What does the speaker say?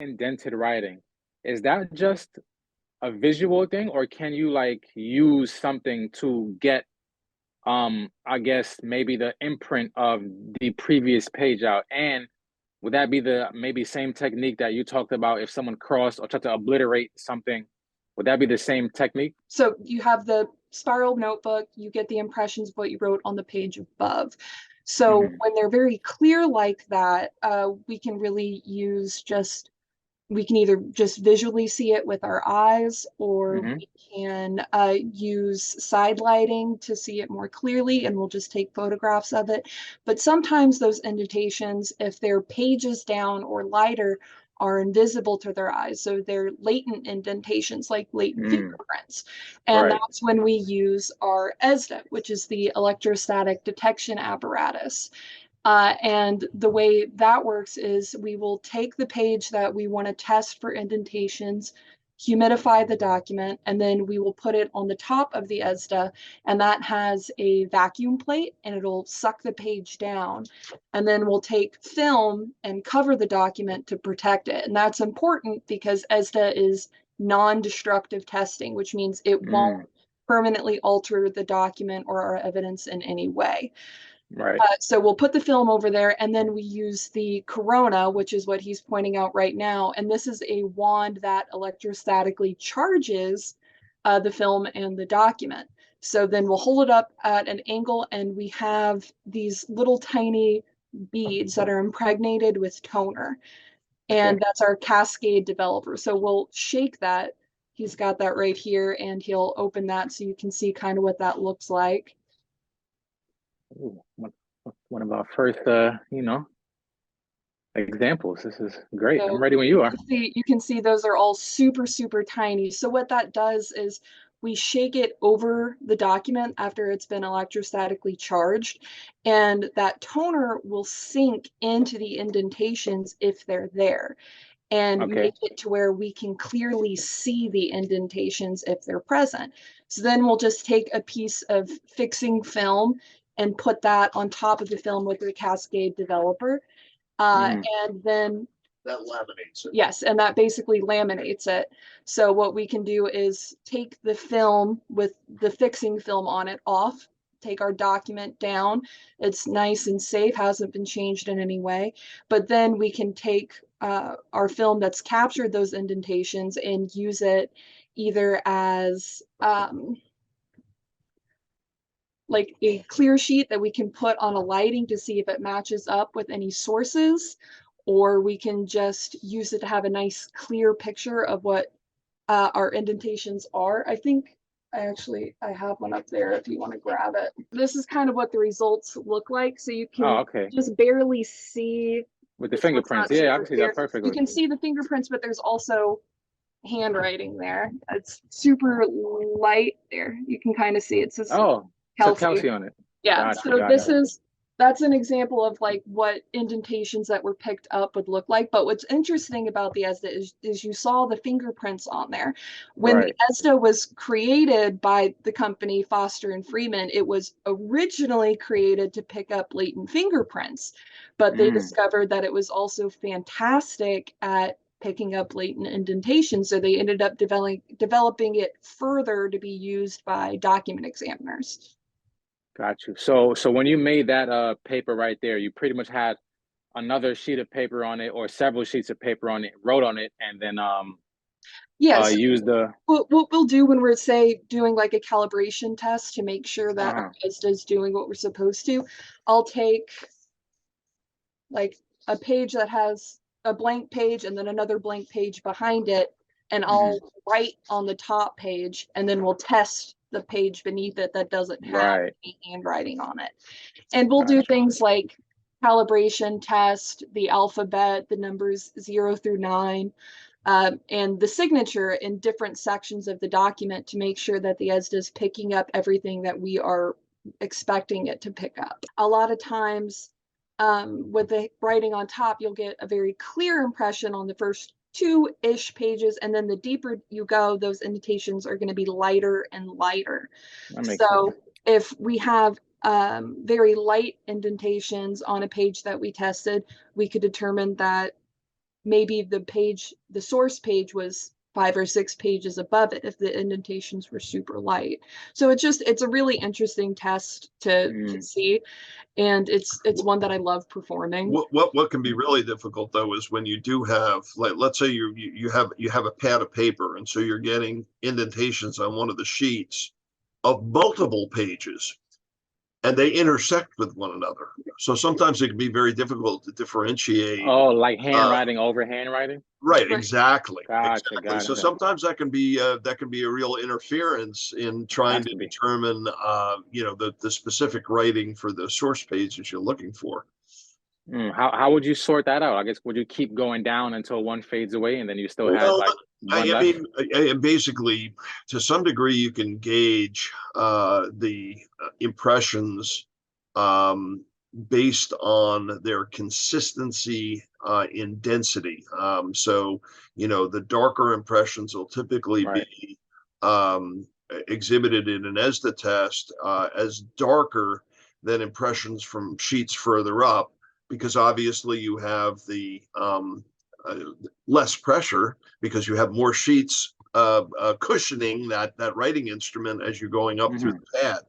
indented writing, is that just a visual thing, or can you like use something to get I guess maybe the imprint of the previous page out? And would that be the maybe same technique that you talked about if someone crossed or tried to obliterate something? Would that be the same technique? So you have the spiral notebook, you get the impressions of what you wrote on the page above. So Hmm. when they're very clear like that, we can really use just, we can either just visually see it with our eyes, or Hmm. we can use side lighting to see it more clearly, and we'll just take photographs of it. But sometimes those indentations, if they're pages down or lighter, are invisible to their eyes. So they're latent indentations, like latent Mm, fingerprints. And right. that's when we use our ESDA, which is the electrostatic detection apparatus. And the way that works is we will take the page that we want to test for indentations, humidify the document, and then we will put it on the top of the ESDA, and that has a vacuum plate, and it'll suck the page down. And then we'll take film and cover the document to protect it. And that's important because ESDA is non-destructive testing, which means it Mm, won't permanently alter the document or our evidence in any way. right. So we'll put the film over there, and then we use the corona, which is what he's pointing out right now. And this is a wand that electrostatically charges the film and the document. So then we'll hold it up at an angle, and we have these little tiny beads that are impregnated with toner. Okay. And that's our cascade developer. So we'll shake that. He's got that right here, and he'll open that so you can see kind of what that looks like. Ooh, one of our first, examples. This is great. I'm So ready when you are. you can see those are all super, super tiny. So what that does is we shake it over the document after it's been electrostatically charged, and that toner will sink into the indentations if they're there, and Okay. make it to where we can clearly see the indentations if they're present. So then we'll just take a piece of fixing film and put that on top of the film with the Cascade developer. Uh, Mm, and then that laminates it. Yes, and that basically laminates it. So what we can do is take the film with the fixing film on it off, take our document down. It's nice and safe, hasn't been changed in any way. But then we can take our film that's captured those indentations and use it either as like a clear sheet that we can put on a lighting to see if it matches up with any sources, or we can just use it to have a nice clear picture of what our indentations are. I think I have one up there if you want to grab it. This is kind of what the results look like. So you oh, can okay. just barely see, With the this one's fingerprints. not Yeah, I super can see clear. that You perfectly. can see the fingerprints, but there's also handwriting there. It's super light there. You can kind of see it says Oh, so Kelsey. Kelsey on it. Yeah, Got you, so got this you. is, that's an example of like what indentations that were picked up would look like. But what's interesting about the ESDA is you saw the fingerprints on there. When the Right. ESDA was created by the company Foster and Freeman, it was originally created to pick up latent fingerprints, but they Mm, discovered that it was also fantastic at picking up latent indentation. So they ended up developing it further to be used by document examiners. got you. So when you made that paper right there, you pretty much had another sheet of paper on it or several sheets of paper on it, wrote on it, and then Yes, use the what we'll do when we're, say, doing like a calibration test to make sure that our uh-huh. ISDA is doing what we're supposed to, I'll take like a page that has a blank page and then another blank page behind it, and Hmm. I'll write on the top page, and then we'll test the page beneath it that doesn't have Right. any handwriting on it. And we'll do Got you. things like calibration test, the alphabet, the numbers 0 through 9, and the signature in different sections of the document to make sure that the ESDA is picking up everything that we are expecting it to pick up. A lot of times with the writing on top, you'll get a very clear impression on the first two-ish pages, and then the deeper you go, those indentations are going to be lighter and lighter. That makes sense. So if we have very light indentations on a page that we tested, we could determine that maybe the source page was 5 or 6 pages above it if the indentations were super light. So it's a really interesting test to see, and it's one that I love performing. What can be really difficult though is when you do have, like, let's say you have a pad of paper, and so you're getting indentations on one of the sheets of multiple pages, and they intersect with one another. So sometimes it can be very difficult to differentiate. Oh, like handwriting over handwriting? Right, exactly. Gotcha, Exactly. So gotcha. sometimes that can be a real interference in trying to determine the specific writing for the source page that you're looking for. How would you sort that out? I guess, would you keep going down until one fades away and then you still had like one left? mean, basically, to some degree, you can gauge the impressions based on their consistency in density. So, the darker impressions will typically be exhibited in an ESDA test as darker than impressions from sheets further up, because obviously you have the less pressure because you have more sheets cushioning that writing instrument as you're going up through the pad.